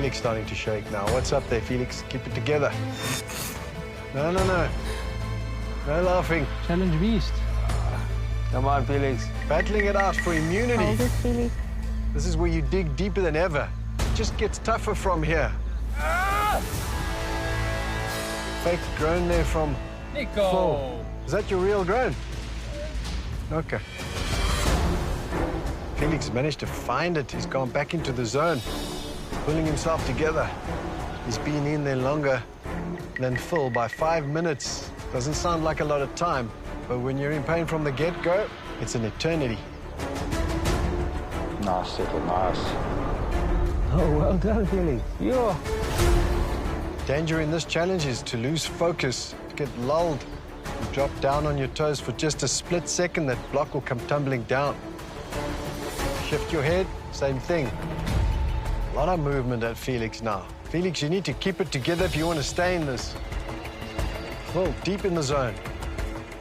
Felix starting to shake now. What's up there, Felix? Keep it together. No. No laughing. Challenge beast. Come on, Felix. Battling it out for immunity. Hold it, Felix. This is where you dig deeper than ever. It just gets tougher from here. Fake groan there from Nico. Phil. Is that your real groan? Okay. Felix managed to find it. He's gone back into the zone, pulling himself together. He's been in there longer than Phil by 5 minutes. Doesn't sound like a lot of time, but when you're in pain from the get-go, it's an eternity. Nice, Settle, nice. Oh, well done, Felix. Yo. Danger in this challenge is to lose focus, to get lulled. You drop down on your toes for just a split second, that block will come tumbling down. Shift your head, same thing. A lot of movement at Felix now. Felix, you need to keep it together if you want to stay in this. Full, deep in the zone.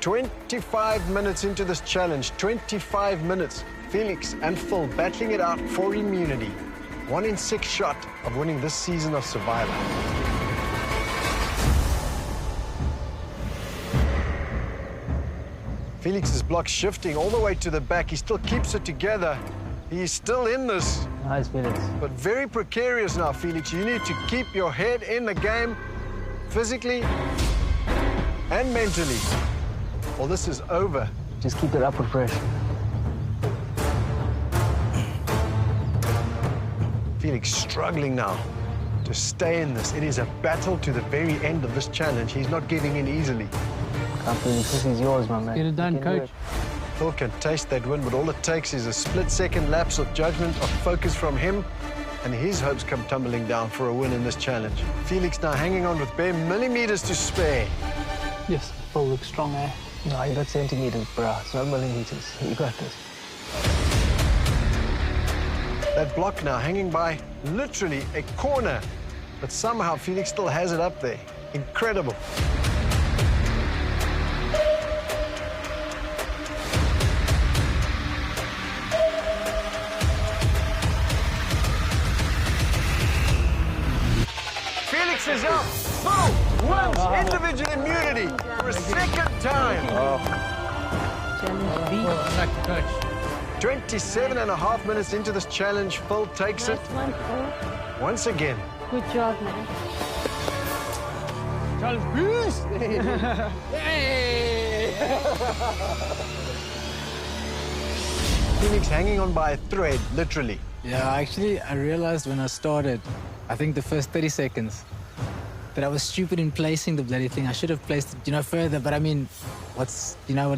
25 minutes into this challenge, 25 minutes. Felix and Phil battling it out for immunity. 1 in 6 shot of winning this season of Survivor. Felix's block shifting all the way to the back. He still keeps it together. He's still in this. Nice, Felix. But very precarious now, Felix. You need to keep your head in the game, physically and mentally, or this is over. Just keep that upward pressure. Felix struggling now to stay in this. It is a battle to the very end of this challenge. He's not giving in easily. Come, Felix, this is yours, my man. Get it done, coach. Phil can taste that win, but all it takes is a split-second lapse of judgment, of focus from him, and his hopes come tumbling down for a win in this challenge. Felix now hanging on with bare millimeters to spare. Yes, Phil looks strong, eh? No, you got centimeters, bro. It's not millimeters. You got this. That block now hanging by literally a corner, but somehow Felix still has it up there. Incredible. Felix is up. Phil wins individual immunity for a second time. Challenge beast. I like the coach. 27.5 minutes into this challenge, Phil takes it Nice one, Phil. once again. Good job, man. Challenge beast. Hey! Felix hanging on by a thread, literally. Yeah, actually, I realized when I started, I think the first 30 seconds, that I was stupid in placing the bloody thing. I should have placed it, further, but I mean, what is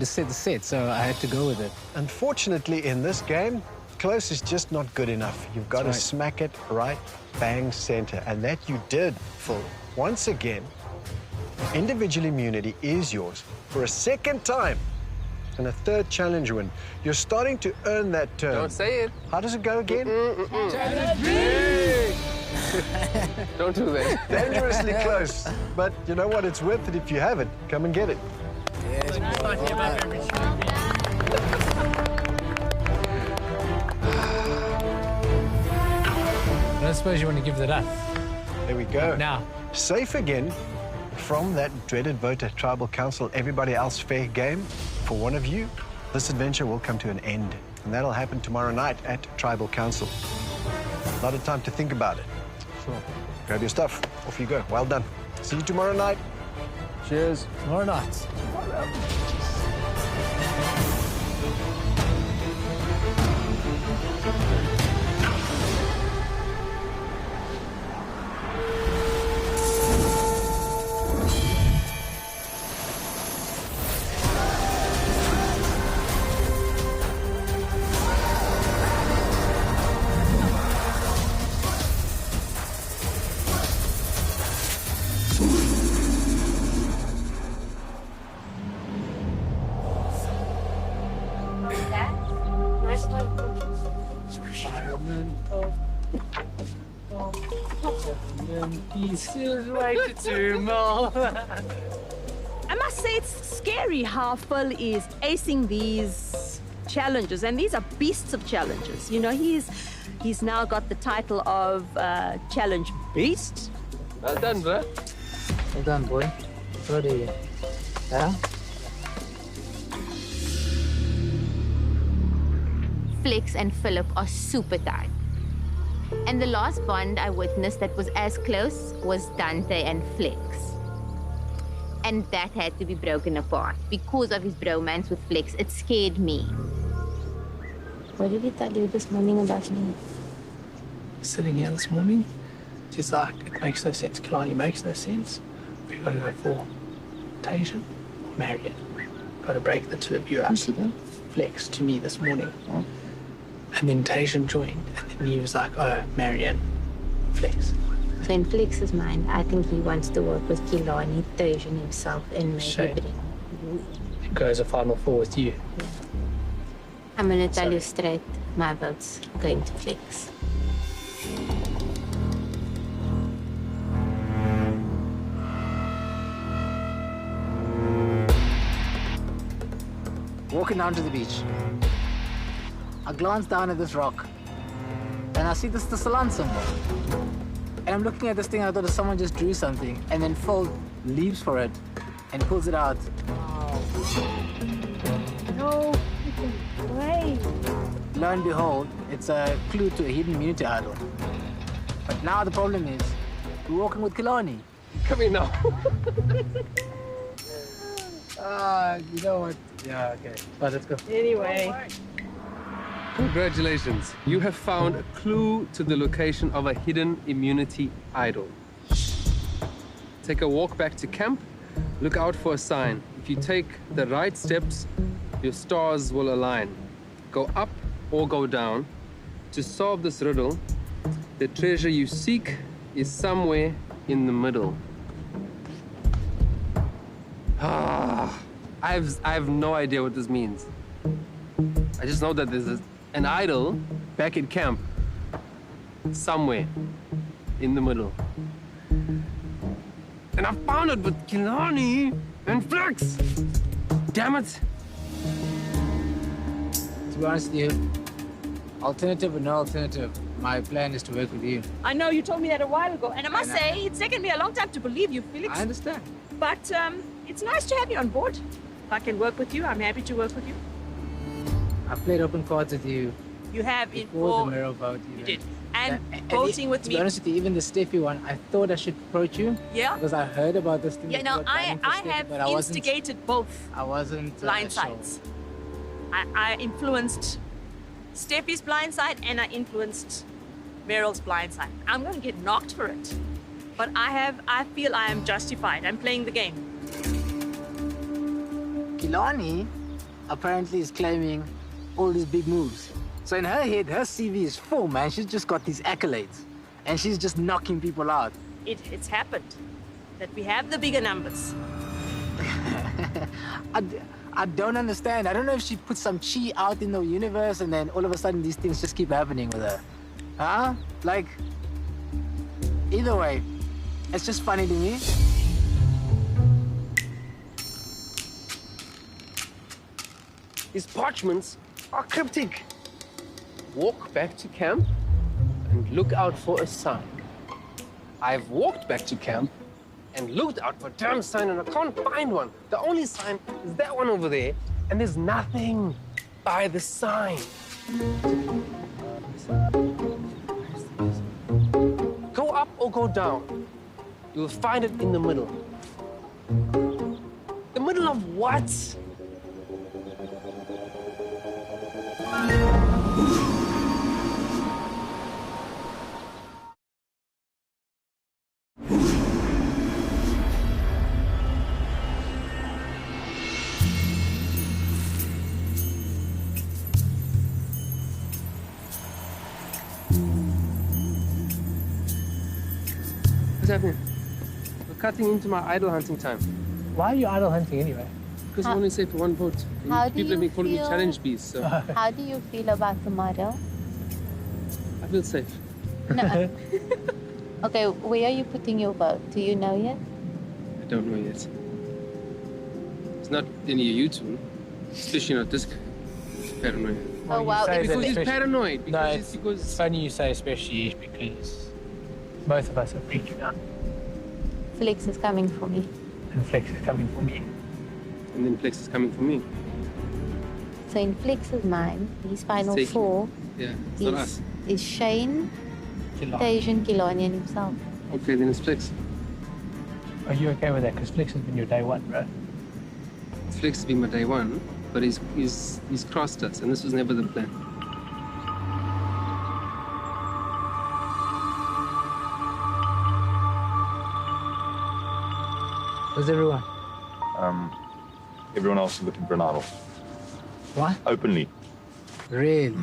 set is set, so I had to go with it. Unfortunately, in this game, close is just not good enough. You've got That's to right. smack it right bang center, and that you did, Phil. Once again, individual immunity is yours for a second time and a third challenge win. You're starting to earn that term. Don't say it. How does it go again? Don't do that. Dangerously close. But you know what? It's worth it if you have it. Come and get it. I don't suppose you want to give that up. There we go. Now. Safe again from that dreaded vote at Tribal Council. Everybody else fair game. For one of you, this adventure will come to an end. And that'll happen tomorrow night at Tribal Council. A lot of time to think about it. Sure. Grab your stuff. Off you go. Well done. See you tomorrow night. Cheers. Tomorrow night. Nice one. I must say it's scary how Phil is acing these challenges, and these are beasts of challenges. You know, he's now got the title of Challenge Beast. Well done, bro. Well done, boy. Proud of you. Yeah? Flex and Philip are super tight. And the last bond I witnessed that was as close was Dante and Flex. And that had to be broken apart because of his bromance with Flex. It scared me. What did he tell you this morning about me? Sitting here this morning, she's like, it makes no sense. Kalani makes no sense. We've got to go for Tasia or Marion. Got to break the two of you up. Flex to me this morning. And then Tasia joined, and then he was like, oh, Marion, Flex. So in Flex's mind, I think he wants to work with Kilani, Tasia himself, and maybe Shame. bring. It goes a Final Four with you. I'm gonna tell you straight, my vote's going to Flex. Walking down to the beach. I glance down at this rock, and I see the salon symbol. And I'm looking at this thing, I thought someone just drew something, and then Phil leaps for it and pulls it out. No way. Lo and behold, it's a clue to a hidden immunity idol. But now the problem is, we're walking with Kilani. Come here now. You know what? Yeah, okay. But let's go. Anyway. Congratulations. You have found a clue to the location of a hidden immunity idol. Take a walk back to camp. Look out for a sign. If you take the right steps, your stars will align. Go up or go down. To solve this riddle, the treasure you seek is somewhere in the middle. I have no idea what this means. I just know that there's an idol back at camp somewhere in the middle. And I found it with Kilani and Flex. Damn it. To be honest with you, alternative or no alternative, my plan is to work with you. I know you told me that a while ago, and I must say, it's taken me a long time to believe you, Felix. I understand. But it's nice to have you on board. If I can work with you, I'm happy to work with you. I played open cards with you You have in before the mayoral vote. You did. And voting with to me. be honest with you, even the Steffi one, I thought I should approach you. Yeah? Because I heard about this thing. Yeah, that no, you were planning for I Steffi, have but instigated both I wasn't blind sure. sides. I influenced Steffi's blind side and I influenced Meryl's blind side. I'm going to get knocked for it. But I feel I am justified. I'm playing the game. Kilani apparently is claiming all these big moves. So in her head, her CV is full, man. She's just got these accolades. And she's just knocking people out. It's happened that we have the bigger numbers. I don't understand. I don't know if she put some chi out in the universe and then all of a sudden these things just keep happening with her. Huh? Like, either way, it's just funny to me. These parchments are cryptic. Walk back to camp and look out for a sign. I've walked back to camp and looked out for a damn sign and I can't find one. The only sign is that one over there, and there's nothing by the sign. Go up or go down. You'll find it in the middle. The middle of what? What's happening? We're cutting into my idol hunting time. Why are you idol hunting anyway? Because I want to say for one vote. And How do people have you been calling me feel? challenge beast, so How do you feel about tomorrow? I feel safe. No. Okay, where are you putting your vote? Do you know yet? I don't know yet. It's not any of you two, especially not this guy. paranoid. Oh, wow. say It's that Because he's especially- paranoid. No, Because it's because funny you say especially because both of us are freaking out. Flex is coming for me. And Flex is coming for me. and then Flex is coming for me. So in Flex's mind, his final Taking- four Yeah, it's not us. is Shane, Kill off. Tajan, Kilani, and himself. Okay, then it's Flex. Are you okay with that? Because Flex has been your day one, bro. Flex has been my day one, but he's crossed us, and this was never the plan. Where's everyone? Everyone else is looking for an idol. What? Openly. Really?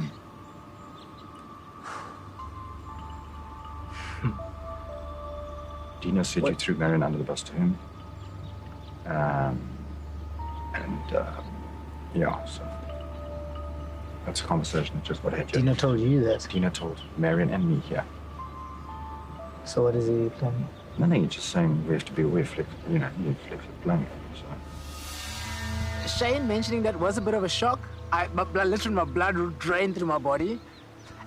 Dina said you threw Marion under the bus to him. Yeah, so that's a conversation that just got had here. Dina told you that. Dina told Marion and me here. So what is he planning? Nothing, he's just saying we have to be aware, Flex, you know, Flex is playing. So. Shane mentioning that was a bit of a shock. Literally my blood drained through my body.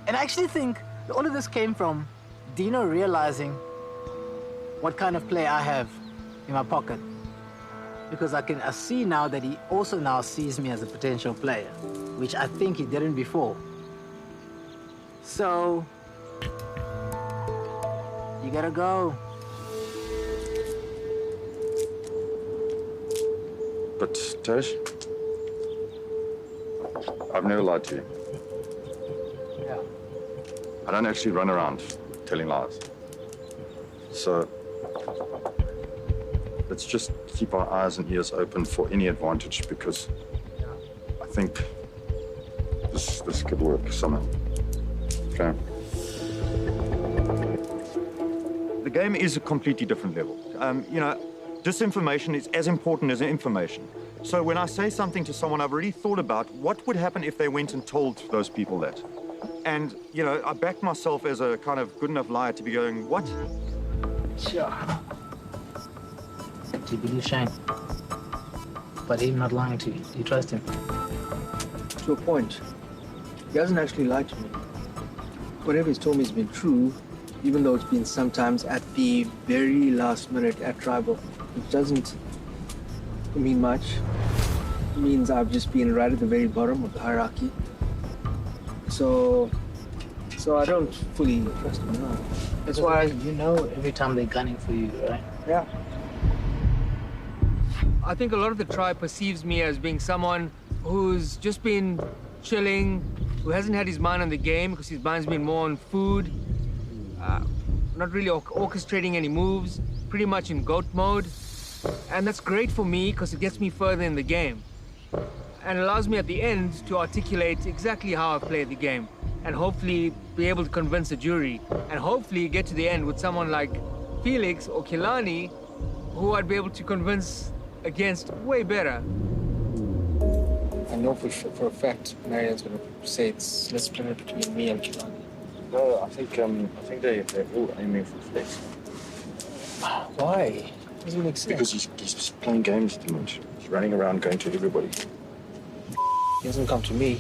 And I actually think all of this came from Dino realizing what kind of play I have in my pocket. Because I see now that he also now sees me as a potential player, which I think he didn't before. So, you gotta go. But, Tosh, I've never lied to you. Yeah. I don't actually run around telling lies. So, let's just keep our eyes and ears open for any advantage because I think this could work somehow. Okay? The game is a completely different level. You know, disinformation is as important as information. So when I say something to someone I've already thought about, what would happen if they went and told those people that? And, you know, I back myself as a kind of good enough liar to be going, what? Sure. Do you believe Shane? But him not lying to you. Do you trust him? To a point. He hasn't actually lied to me. Whatever he's told me has been true, even though it's been sometimes at the very last minute at tribal. It doesn't mean much. It means I've just been right at the very bottom of the hierarchy. So I don't fully trust him now. That's why You know every time they're gunning for you, right? yeah. I think a lot of the tribe perceives me as being someone who's just been chilling, who hasn't had his mind on the game because his mind's been more on food, not really orchestrating any moves, pretty much in goat mode. And that's great for me because it gets me further in the game and allows me at the end to articulate exactly how I play the game and hopefully be able to convince the jury and hopefully get to the end with someone like Felix or Kilani who I'd be able to convince against way better. I know for a fact Marian's gonna say let's split it between me and Kilani. No, I think they're all aiming for Flex. Why? Doesn't make sense. Because he's playing games too much. He's running around going to everybody. He hasn't come to me.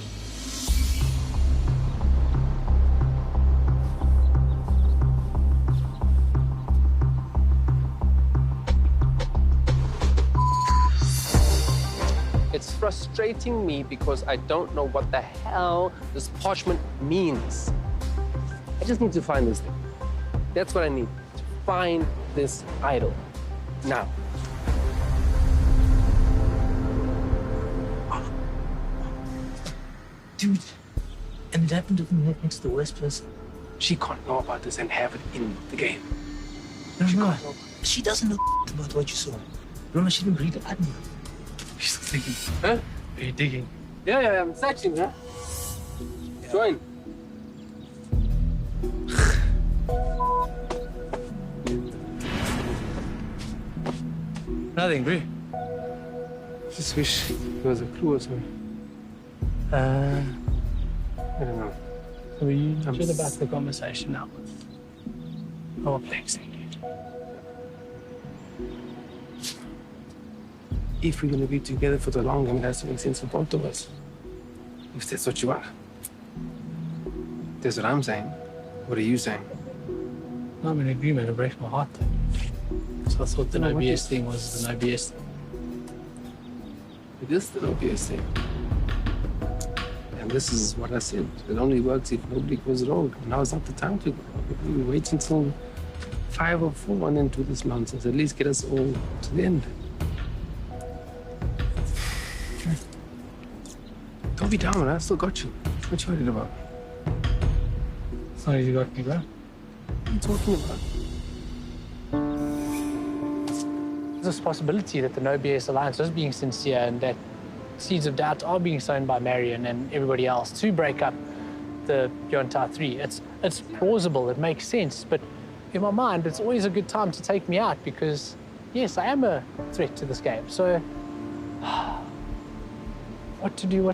It's frustrating me because I don't know what the hell this parchment means. I just need to find this thing. That's what I need, to find this idol. Now. Dude, and it happened to the next to the worst person. She can't know about this and have it in the game. No. She doesn't know about what you saw. Remember, she didn't read the pattern. She's still thinking. Huh? Are you digging? Yeah, I'm searching, huh? Join. Nothing, bro. Just wish there was a clue or something. I don't know. So you I'm should have back the conversation now with our Flex. If we're gonna be together for the long, it has to make sense for both of us. If that's what you are. That's what I'm saying. What are you saying? I'm in agreement. It breaks my heart. So I thought the no BS thing was the no BS thing. It is the obvious thing. And this is what I said. It only works if nobody goes wrong. Now is not the time to go. We wait until 5 or 4 and then do this nonsense. At least get us all to the end. Don't be down, man. I still got you. What you worried about? Sorry you got me, bro. What are you talking about? There's this possibility that the No BS Alliance is being sincere and that seeds of doubt are being sown by Marion and everybody else to break up the Yonta 3. It's plausible, it makes sense, but in my mind, it's always a good time to take me out because, yes, I am a threat to this game. So, what to do?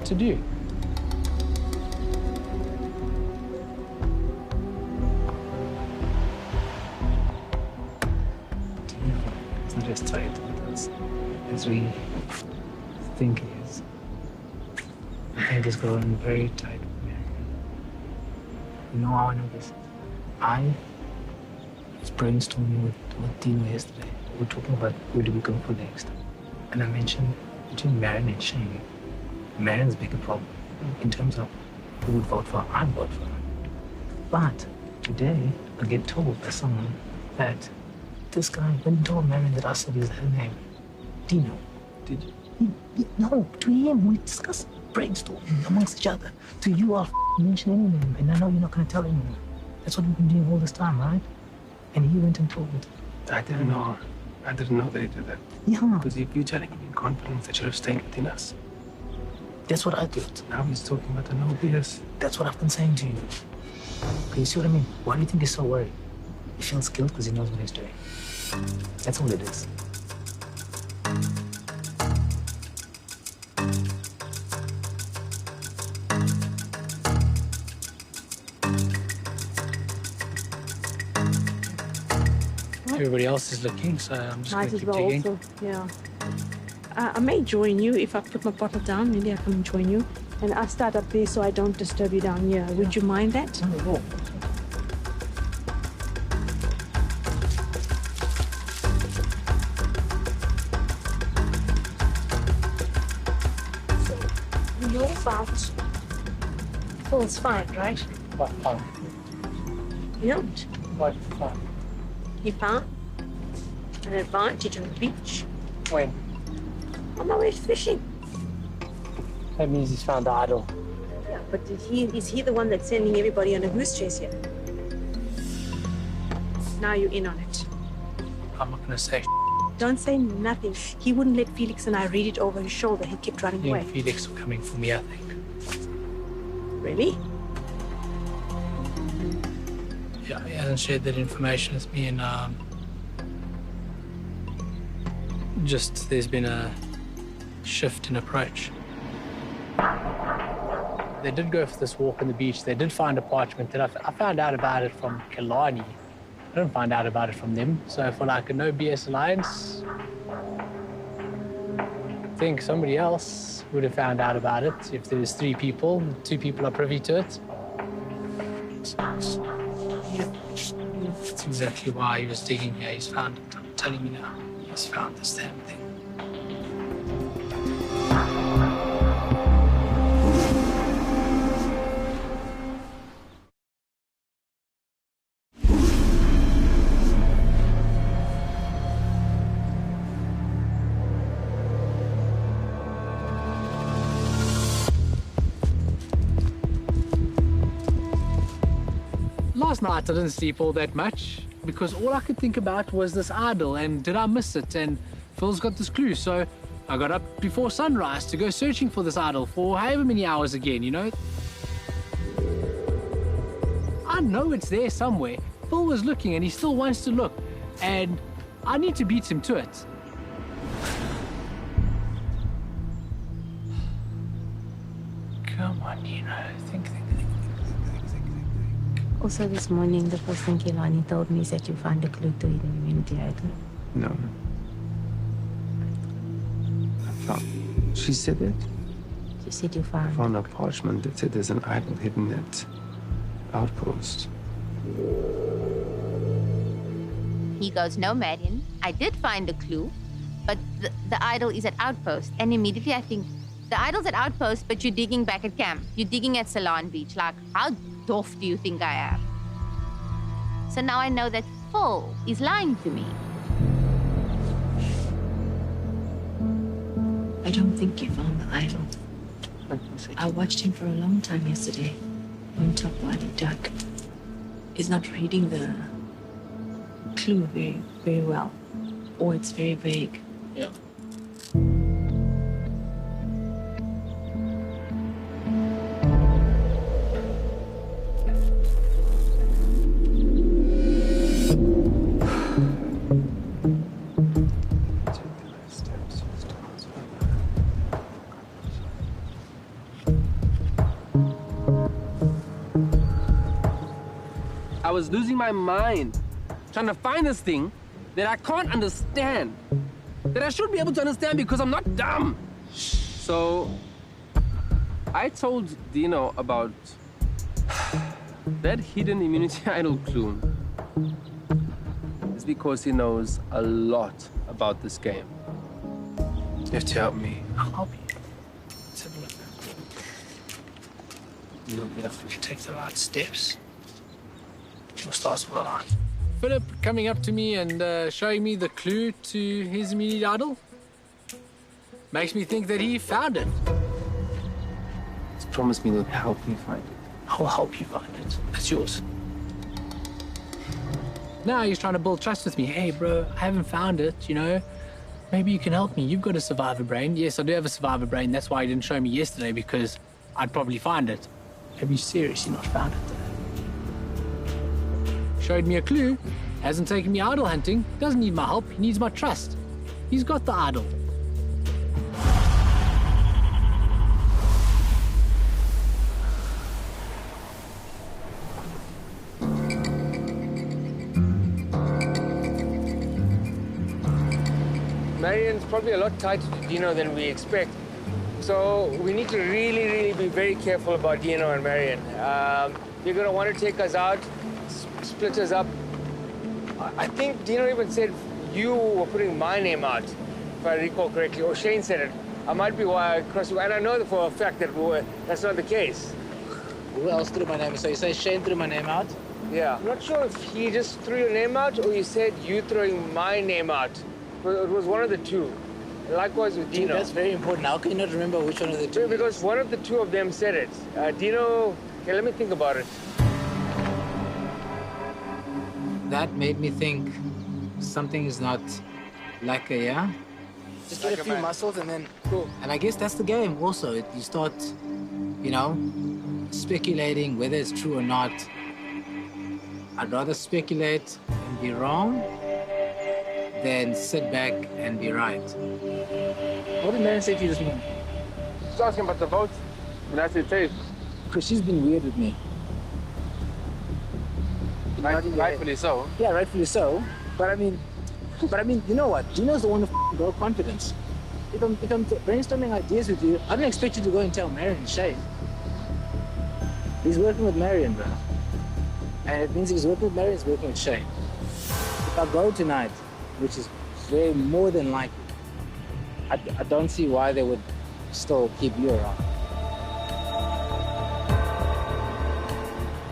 It's not as tight as we think it is. I think it's going very tight with Marion. You know how I know this? I was brainstorming with Dino yesterday. We were talking about where do we go for next. And I mentioned between Marion and Shane, Marion's a bigger problem in terms of who would vote for her, I'd vote for her. But today, I get told by someone that this guy went and told Marion that I said his name. Dino. Did you? No, to him, we discussed brainstorming amongst each other. To you, I'll mention any name, and I know you're not going to tell anyone. That's what we've been doing all this time, right? And he went and told. I didn't know. I didn't know that he did that. Yeah. Because if you're telling me in confidence, that should have stayed within us. That's what I thought. Now he's talking about the no BS. That's what I've been saying to you. Okay, you see what I mean? Why do you think he's so worried? He feels guilt because he knows what he's doing. That's all it is. Everybody else is looking, so I'm just going Might to as keep well digging. also, yeah. I may join you if I put my bottle down. Maybe I can join you. And I start up there so I don't disturb you down here. Would you mind that? No. You're about. Phil's fine, right? What fun. You don't? What fun. He found an advantage on the beach. When? On my way fishing. That means he's found the idol. Yeah, but is he the one that's sending everybody on a goose chase here? Now you're in on it. I'm not going to say Don't say nothing. He wouldn't let Felix and I read it over his shoulder. He kept running He away. and Felix were coming for me, I think. Really? Yeah, he hasn't shared that information with me, and just there's been a shift in approach. They did go for this walk on the beach. They did find a parchment that I found out about it from Killarney. I didn't find out about it from them. So for like a no BS alliance, I think somebody else would have found out about it. If there's 3 people, 2 people are privy to it. That's exactly why he was digging here. He's found it. I'm telling you now. He's found this damn thing. Last night I didn't sleep all that much because all I could think about was this idol and did I miss it, and Phil's got this clue, so I got up before sunrise to go searching for this idol for however many hours again, you know? I know it's there somewhere. Phil was looking and he still wants to look, and I need to beat him to it. Come on, you know, think. Also this morning, the first thing Kehlani told me is that you found a clue to hidden immunity idol. No. I thought she said that. You said you found. Found a parchment that said there's an idol hidden at Outpost. He goes, no, Marion, I did find a clue, but the idol is at Outpost. And immediately I think, the idol's at Outpost, but you're digging back at camp. You're digging at Ceylon Beach. Like, how doff do you think I am? So now I know that Phil is lying to me. I don't think you found the idol. I watched him for a long time yesterday on top while he dug. He's not reading the clue very, very well, or it's very vague. Yeah. I was losing my mind trying to find this thing that I can't understand, that I should be able to understand because I'm not dumb. So I told Dino about that hidden immunity idol clue. It's because he knows a lot about this game. You have to help me. I'll help you. Let's have a look. If we take the right steps, we'll start with the line. Philip coming up to me and showing me the clue to his immunity idol makes me think that he found it. Just promise me you'll help me find it. I'll help you find it. It's yours. Now he's trying to build trust with me. Hey, bro, I haven't found it, you know? Maybe you can help me. You've got a survivor brain. Yes, I do have a survivor brain. That's why he didn't show me yesterday, because I'd probably find it. Have you seriously not found it, though? Showed me a clue. Hasn't taken me idol hunting. Doesn't need my help. He needs my trust. He's got the idol. Marion's probably a lot tighter to Dino than we expect. So we need to really be very careful about Dino and Marion. They're going to want to take us out, split us up. I think Dino even said you were putting my name out, if I recall correctly, or Shane said it. I might be why I crossed you, and I know for a fact that that's not the case. Who else threw my name? So you say Shane threw my name out? Yeah. I'm not sure if he just threw your name out or you said you throwing my name out. But it was one of the two. Likewise with Dino. Dude, that's very important. How can you not remember which one of the two? Because one of the two of them said it. Dino, okay, let me think about it. That made me think something is not like a, yeah? Just get a few muscles and then, cool. And I guess that's the game also. You start, you know, speculating whether it's true or not. I'd rather speculate and be wrong than sit back and be right. What did Marion say to you this morning? She's asking about the vote, and I said, Dave. Because she's been weird with me. Rightfully so. Yeah, rightfully so. But I mean, you know what? Gino's the one who built confidence. If I'm brainstorming ideas with you, I don't expect you to go and tell Marion and Shane. He's working with Marion, bro. And it means he's working with Marion, he's working with Shane. If I go tonight, which is very more than likely, I don't see why they would still keep you around.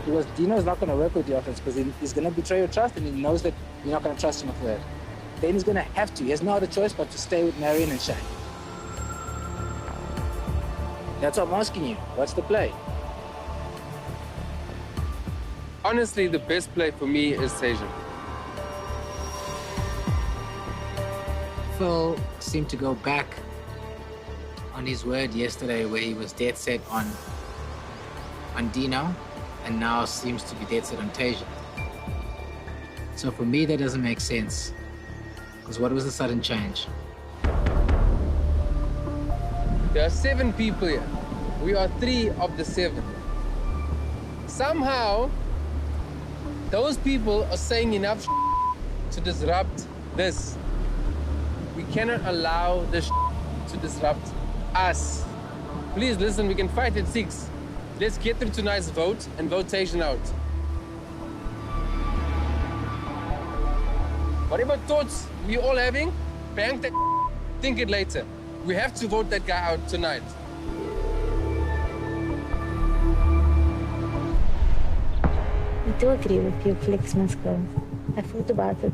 Because Dino's not going to work with you offense because he's going to betray your trust and he knows that you're not going to trust him after that. Then he's going to have to. He has no other choice but to stay with Marion and Shane. That's what I'm asking you. What's the play? Honestly, the best play for me is Tasia. Phil seemed to go back on his word yesterday where he was dead set on Dino and now seems to be dead set on Tasia. So for me, that doesn't make sense. Because what was the sudden change? There are 7 people here. We are 3 of the 7. Somehow, those people are saying enough to disrupt this. We cannot allow this to disrupt us. Please listen, we can fight at 6. Let's get through tonight's vote and votation out. Whatever thoughts we all having, bank that, think it later. We have to vote that guy out tonight. I do agree with you, Flex must go. I thought about it.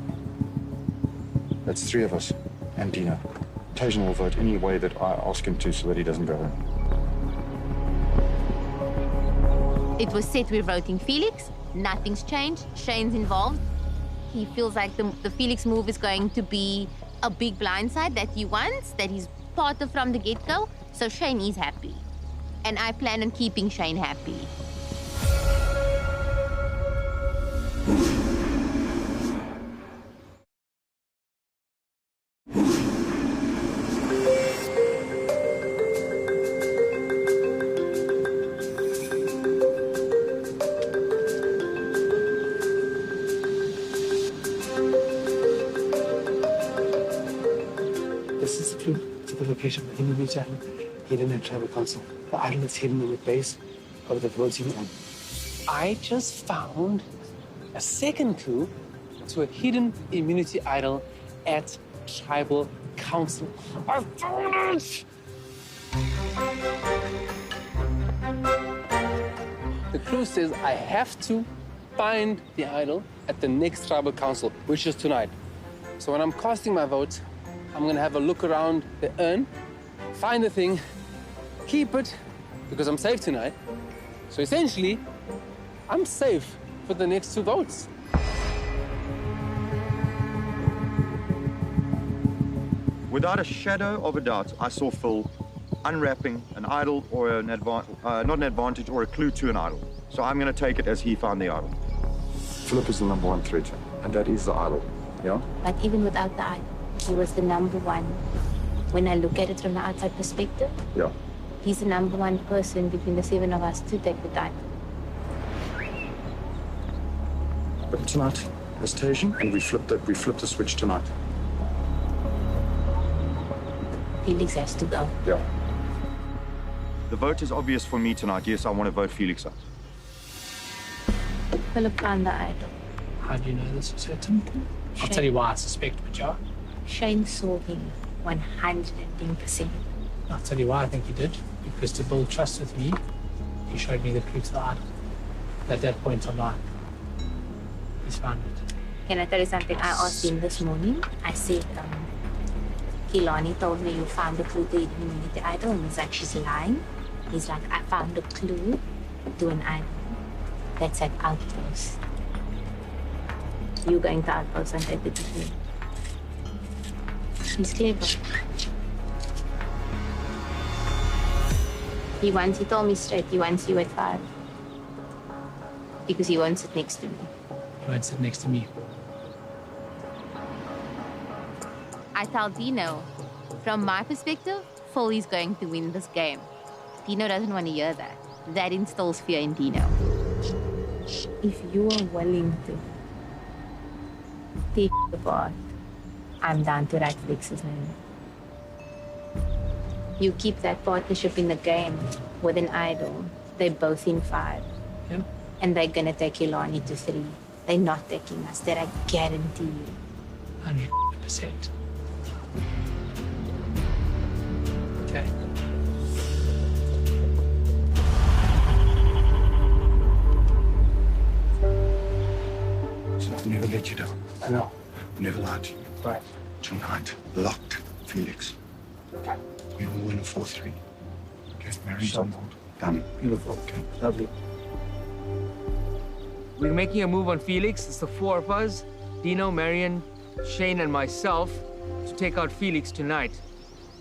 That's 3 of us, and Dino. Tajan will vote any way that I ask him to so that he doesn't go home. It was said we're voting Felix. Nothing's changed. Shane's involved. He feels like the Felix move is going to be a big blindside that he wants, that he's part of from the get-go. So Shane is happy. And I plan on keeping Shane happy. This is the clue to the location of the Hindu Channel, hidden in tribal council. The idol is hidden in the base of the voting urn. I just found a second clue to a hidden immunity idol at tribal council. I found it! The clue says I have to find the idol at the next tribal council, which is tonight. So when I'm casting my vote, I'm gonna have a look around the urn, find the thing, keep it, because I'm safe tonight. So essentially, I'm safe for the next 2 votes. Without a shadow of a doubt, I saw Phil unwrapping an idol or not an advantage or a clue to an idol. So I'm going to take it as he found the idol. Philip is the #1 threat, and that is the idol, yeah? But even without the idol, he was the #1. When I look at it from the outside perspective, Yeah. he's the #1 person between the 7 of us to take the title. But tonight, as Tajan, and we flipped the switch tonight. Felix has to go. Yeah. The vote is obvious for me tonight. Yes, I want to vote Felix out. Philip found the idol. How do you know this for certain? I'll tell you why I suspect, but yeah. Shane saw him 110%. I'll tell you why I think he did. Because to build trust with me, he showed me the clue to the idol. At that point online, he's found it. Can I tell you something? I asked him this morning. I said, Kilani told me you found a clue to the immunity idol. And he's like, she's lying. He's like, I found a clue to an idol that's at Outcasts. You going to Outcasts and take the clue. He's clever. He told me straight, he wants you at 5. Because he won't sit next to me. He won't sit next to me. I tell Dino, from my perspective, Phil is going to win this game. Dino doesn't want to hear that. That instills fear in Dino. If you are willing to take the part, I'm down to write Flex's name. You keep that partnership in the game with an idol. They're both in 5. Yeah. And they're gonna take Ilani to 3. They're not taking us. That I guarantee you. 100%. Okay. So I've never let you down. I know. I've never lied to you. Right. Tonight, locked Felix. Okay. We will win a 4-3. Okay, marriage Sure. on board. Done. Beautiful. Okay. Lovely. We're making a move on Felix. It's the 4 of us, Dino, Marion, Shane, and myself, to take out Felix tonight.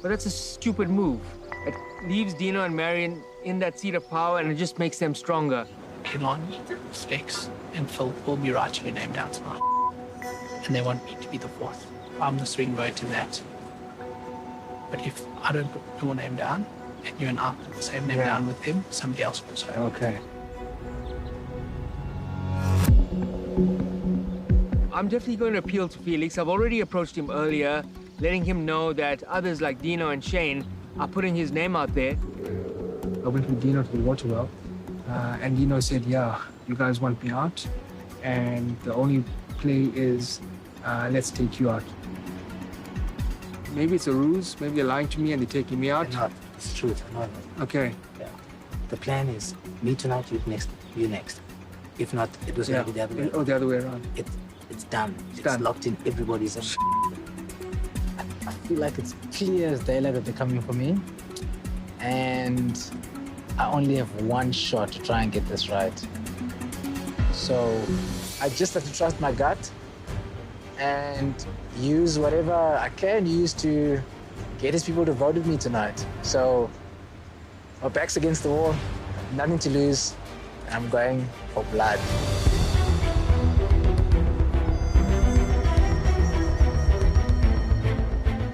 But that's a stupid move. It leaves Dino and Marion in that seat of power, and it just makes them stronger. Kilani, Flex, and Phil will be writing your name down tonight. And they want me to be the 4th. I'm the swing vote in that. But if I don't put your name down, and you and I put the same name down with him, somebody else will. So Okay. I'm definitely going to appeal to Felix. I've already approached him earlier, letting him know that others like Dino and Shane are putting his name out there. I went with Dino to the water well, and Dino said, yeah, you guys want me out, and the only play is let's take you out. Maybe it's a ruse, maybe they're lying to me and they're taking me out. No, it's truth. No. Okay. Yeah. The plan is me tonight, you next. If not, it was going to be the other way. Oh, the other way around. It's done. It's done. Locked in. Everybody's in. I feel like it's clear as daylight that they're coming for me. And I only have one shot to try and get this right. So I just have to trust my gut and use whatever I can use to get these people to vote with me tonight. So my back's against the wall, nothing to lose, and I'm going for blood.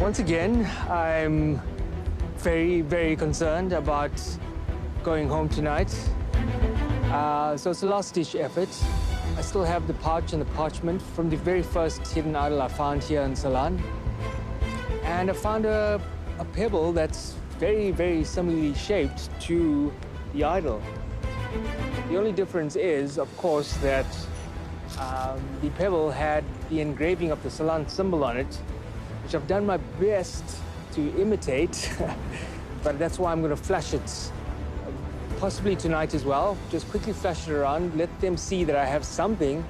Once again, I'm very, very concerned about going home tonight. So it's a last-ditch effort. I still have the pouch and the parchment from the very first hidden idol I found here in Ceylon. And I found a pebble that's very, very similarly shaped to the idol. The only difference is, of course, that the pebble had the engraving of the Ceylon symbol on it, which I've done my best to imitate, but that's why I'm going to flash it, possibly tonight as well. Just quickly flash it around, let them see that I have something,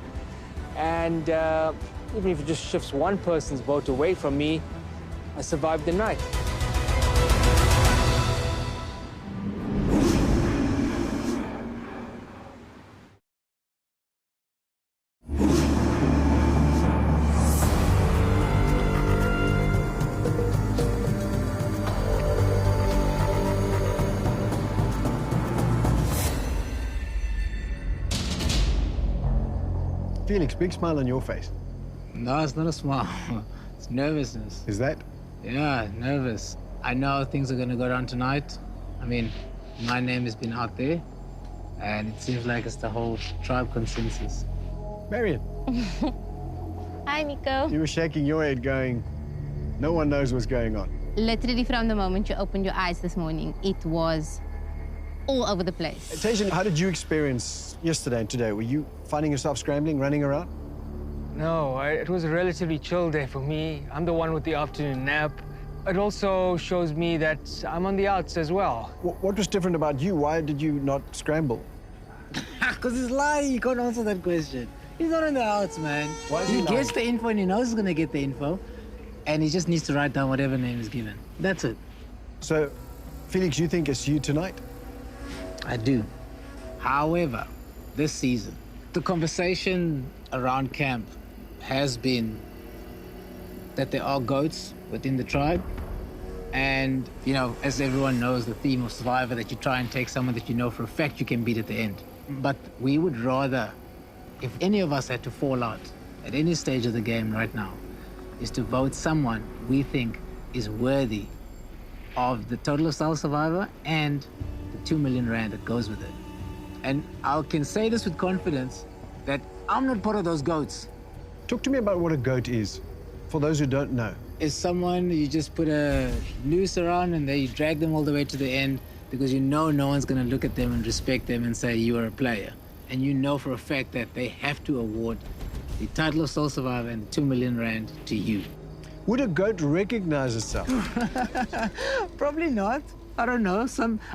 and even if it just shifts one person's vote away from me, I survived the night. Felix, big smile on your face. No, it's not a smile. It's nervousness. Is that? Yeah, nervous. I know things are going to go down tonight. I mean, my name has been out there, and it seems like it's the whole tribe consensus. Marion. Hi, Nico. You were shaking your head going, no one knows what's going on. Literally from the moment you opened your eyes this morning, it was all over the place. Tajan, how did you experience yesterday and today? Were you finding yourself scrambling, running around? No, it was a relatively chill day for me. I'm the one with the afternoon nap. It also shows me that I'm on the outs as well. What was different about you? Why did you not scramble? Because he's lying. You can't answer that question. He's not on the outs, man. Why is he lying? gets the info and he knows he's going to get the info. And he just needs to write down whatever name is given. That's it. So, Felix, you think it's you tonight? I do. However, this season, the conversation around camp has been that there are goats within the tribe. And, you know, as everyone knows, the theme of Survivor, that you try and take someone that you know for a fact you can beat at the end. But we would rather, if any of us had to fall out at any stage of the game right now, is to vote someone we think is worthy of the total of Soul Survivor and the 2 million rand that goes with it. And I can say this with confidence that I'm not part of those goats. Talk to me about what a goat is, for those who don't know. Is someone you just put a noose around and then you drag them all the way to the end because you know no one's going to look at them and respect them and say you are a player. And you know for a fact that they have to award the title of Soul Survivor and the 2 million rand to you. Would a goat recognize itself? Probably not. I don't know.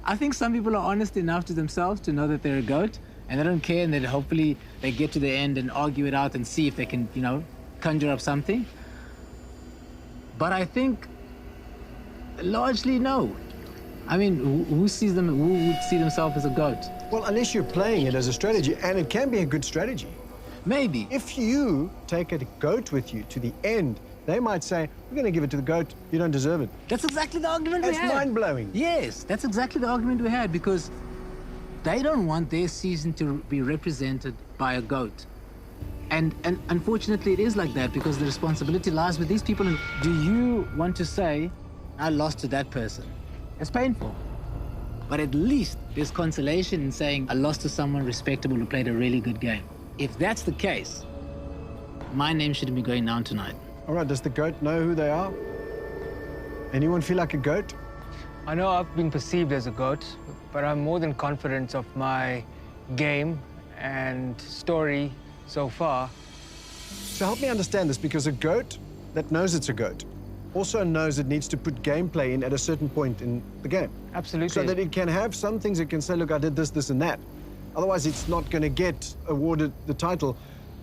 I think some people are honest enough to themselves to know that they're a goat and they don't care, and then hopefully they get to the end and argue it out and see if they can, you know, conjure up something. But I think largely no. I mean, who would see themselves as a goat? Well, unless you're playing it as a strategy, and it can be a good strategy. Maybe. If you take a goat with you to the end, they might say, we're going to give it to the goat, you don't deserve it. That's exactly the argument we had. That's mind-blowing. Yes, that's exactly the argument we had, because they don't want their season to be represented by a goat. And unfortunately, it is like that, because the responsibility lies with these people. And do you want to say, I lost to that person? It's painful. But at least there's consolation in saying, I lost to someone respectable who played a really good game. If that's the case, my name shouldn't be going down tonight. All right, does the goat know who they are? Anyone feel like a goat? I know I've been perceived as a goat, but I'm more than confident of my game and story so far. So help me understand this, because a goat that knows it's a goat also knows it needs to put gameplay in at a certain point in the game. Absolutely. So that it can have some things it can say, look, I did this, this, and that. Otherwise, it's not going to get awarded the title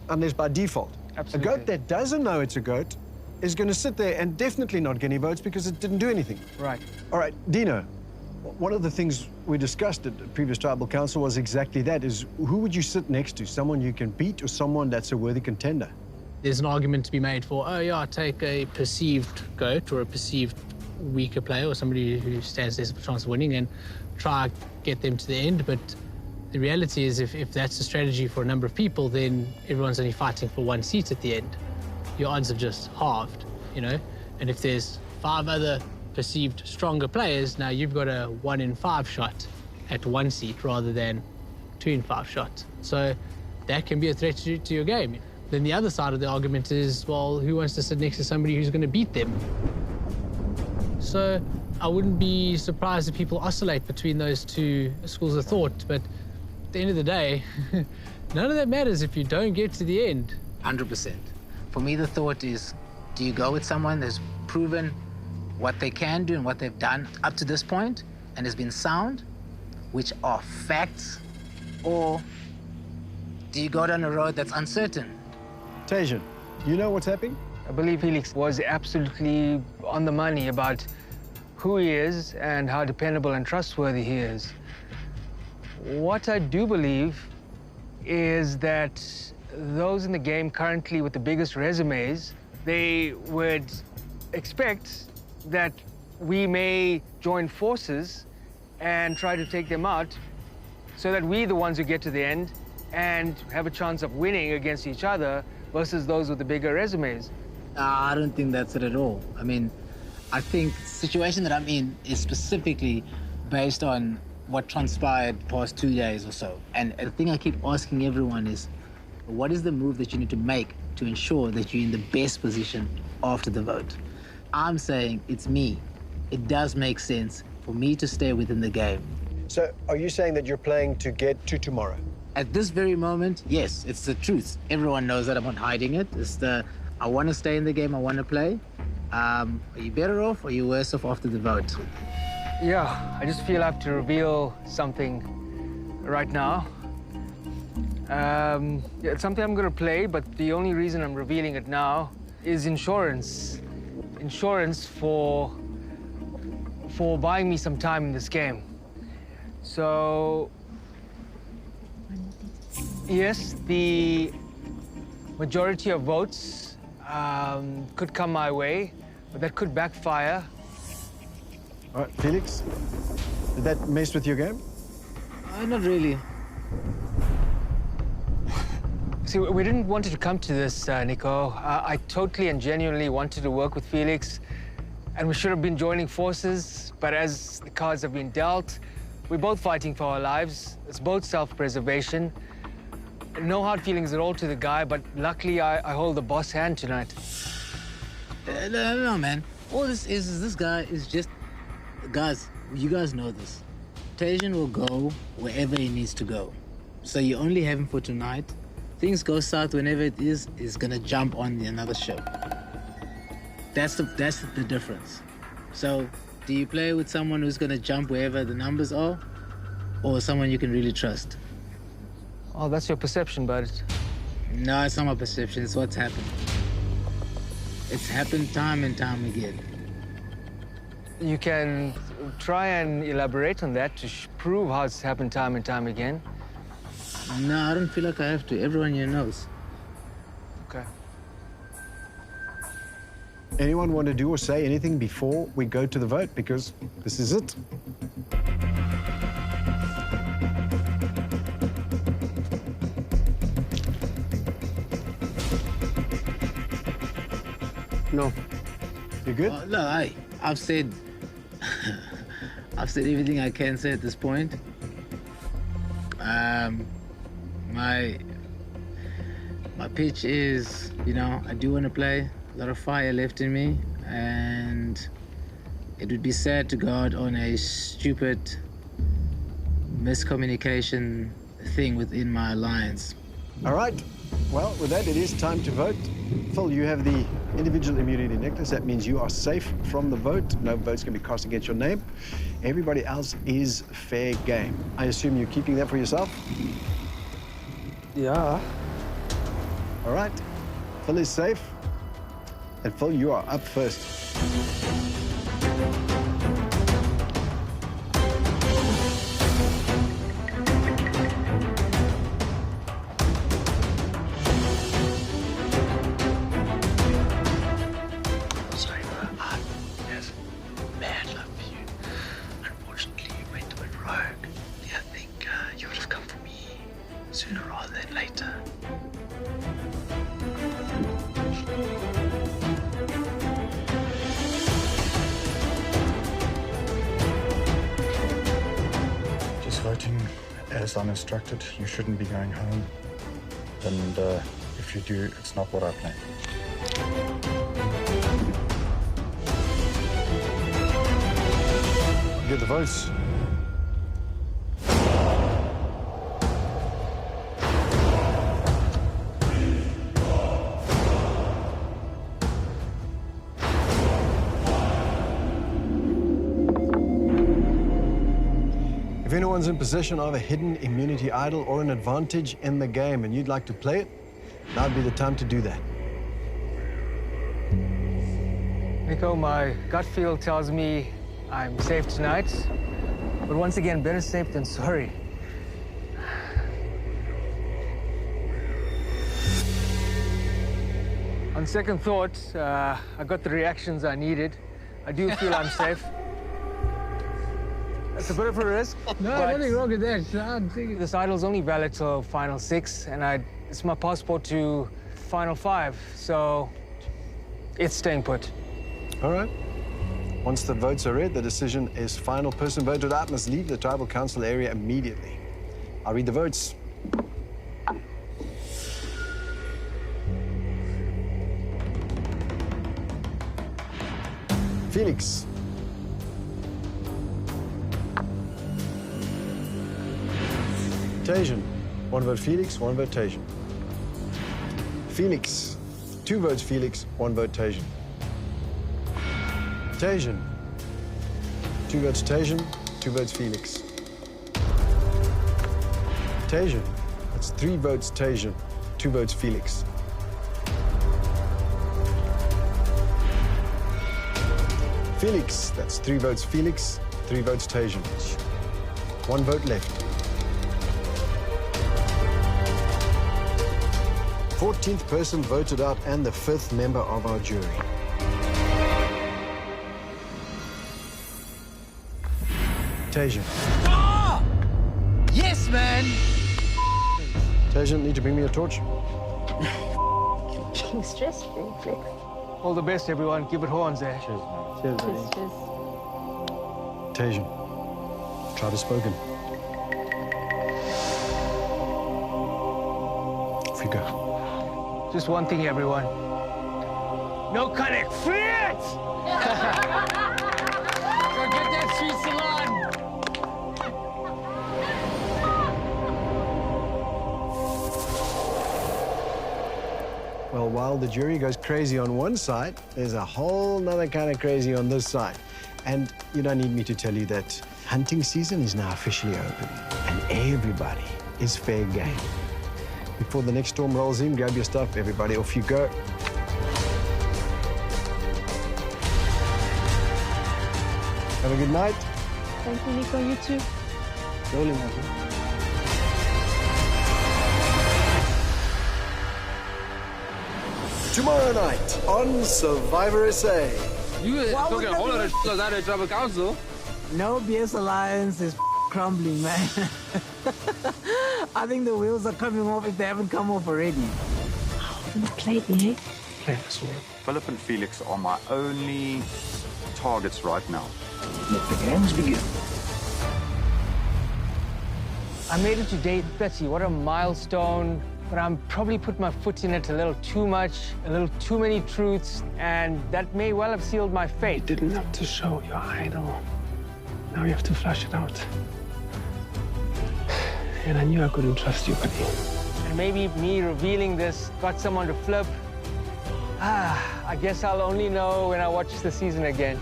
unless by default. Absolutely. A goat that doesn't know it's a goat is going to sit there and definitely not get any votes because it didn't do anything. Right. All right, Dino, one of the things we discussed at the previous tribal council was exactly that, is who would you sit next to? Someone you can beat or someone that's a worthy contender? There's an argument to be made for, oh yeah, take a perceived goat or a perceived weaker player or somebody who stands less of a chance of winning and try get them to the end. But the reality is if that's the strategy for a number of people, then everyone's only fighting for one seat at the end. Your odds have just halved, you know? And if there's 5 other perceived stronger players, now you've got a 1 in 5 shot at one seat rather than 2 in 5 shot. So that can be a threat to your game. Then the other side of the argument is, well, who wants to sit next to somebody who's going to beat them? So I wouldn't be surprised if people oscillate between those two schools of thought, but at the end of the day, none of that matters if you don't get to the end. 100%. For me, the thought is, do you go with someone that's proven what they can do and what they've done up to this point and has been sound, which are facts, or do you go down a road that's uncertain? Tajan, you know what's happening? I believe Felix was absolutely on the money about who he is and how dependable and trustworthy he is. What I do believe is that those in the game currently with the biggest resumes, they would expect that we may join forces and try to take them out so that we're the ones who get to the end and have a chance of winning against each other versus those with the bigger resumes. I don't think that's it at all. I mean, I think the situation that I'm in is specifically based on what transpired past 2 days or so. And the thing I keep asking everyone is, what is the move that you need to make to ensure that you're in the best position after the vote? I'm saying it's me. It does make sense for me to stay within the game. So are you saying that you're playing to get to tomorrow? At this very moment, yes, it's the truth. Everyone knows that I'm not hiding it. It's the, I want to stay in the game, I want to play. Are you better off or are you worse off after the vote? Yeah, I just feel I have to reveal something right now. Yeah, it's something I'm going to play, but the only reason I'm revealing it now is insurance. Insurance for buying me some time in this game. So, yes, the majority of votes could come my way, but that could backfire. All right, Felix, did that mess with your game? Not really. See, we didn't want it to come to this, Nico. I totally and genuinely wanted to work with Felix, and we should have been joining forces, but as the cards have been dealt, we're both fighting for our lives. It's both self-preservation. No hard feelings at all to the guy, but luckily I hold the boss hand tonight. No, man. All this is this guy is just... Guys, you guys know this. Tajan will go wherever he needs to go. So you only have him for tonight. Things go south whenever it is, he's gonna jump on another ship. That's the difference. So, do you play with someone who's gonna jump wherever the numbers are, or someone you can really trust? Oh, that's your perception, bud. No, it's not my perception. It's what's happened. It's happened time and time again. You can try and elaborate on that to prove how it's happened time and time again. No, I don't feel like I have to. Everyone here knows. Okay. Anyone want to do or say anything before we go to the vote? Because this is it. No. You good? No, I've said... I've said everything I can say at this point. My pitch is, you know, I do want to play. A lot of fire left in me, and it would be sad to go out on a stupid miscommunication thing within my alliance. All right. Well, with that, it is time to vote. Phil, you have the individual immunity necklace. That means you are safe from the vote. No votes can be cast against your name. Everybody else is fair game. I assume you're keeping that for yourself? Yeah. All right. Phil is safe. And Phil, you are up first. Sorry, bro. Yes. Mad love for you. Unfortunately, you went rogue. I think you would have come for me sooner rather than later. Just voting as I'm instructed. You shouldn't be going home. And if you do, it's not what I planned. Get the votes. If anyone's in possession of a hidden immunity idol or an advantage in the game and you'd like to play it, now'd be the time to do that. Nico, my gut feel tells me I'm safe tonight. But once again, better safe than sorry. On second thought, I got the reactions I needed. I do feel I'm safe. It's a bit of a risk. No, but nothing wrong with that. this idol's only valid till Final 6, and it's my passport to Final 5, so it's staying put. All right. Once the votes are read, the decision is final. Person voted out must leave the tribal council area immediately. I'll read the votes. Felix. Tajan. 1 vote Felix, 1 vote Tajan. Felix. 2 votes Felix, 1 vote Tajan. Tajan. 2 votes Tajan, 2 votes Felix. Tajan. That's 3 votes Tajan, 2 votes Felix. Felix. That's 3 votes Felix, 3 votes Tajan. 1 vote left. 14th person voted out and the 5th member of our jury. Tajan. Ah! Yes, man! Tajan, need to bring me a torch? Being stressed, Flex. All the best, everyone. Keep it horns there. Cheers, man. Cheers, cheers. Tajan. Tribe has spoken. Off you go. Just one thing, everyone. No connect. Fit! Go get that sweet salon. Well, while the jury goes crazy on one side, there's a whole nother kind of crazy on this side. And you don't need me to tell you that hunting season is now officially open and everybody is fair game. Before the next storm rolls in, grab your stuff, everybody, off you go. Have a good night. Thank you, Nico. You too. Rolling, man. Tomorrow night on Survivor SA. You talking a whole lot of shit like that at Tribal Council. No BS Alliance is crumbling, man. I think the wheels are coming off if they haven't come off already. Played me, eh? Philip and Felix are my only targets right now. Let the games begin. I made it to day 30. What a milestone but I'm probably put my foot in it a little too much, a little too many truths, and that may well have sealed my fate. You didn't have to show your idol. Now you have to flush it out. And I knew I couldn't trust you, buddy. And maybe me revealing this got someone to flip. I guess I'll only know when I watch the season again.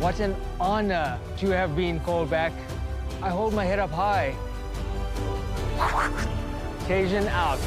What an honor to have been called back. I hold my head up high. Cajun out.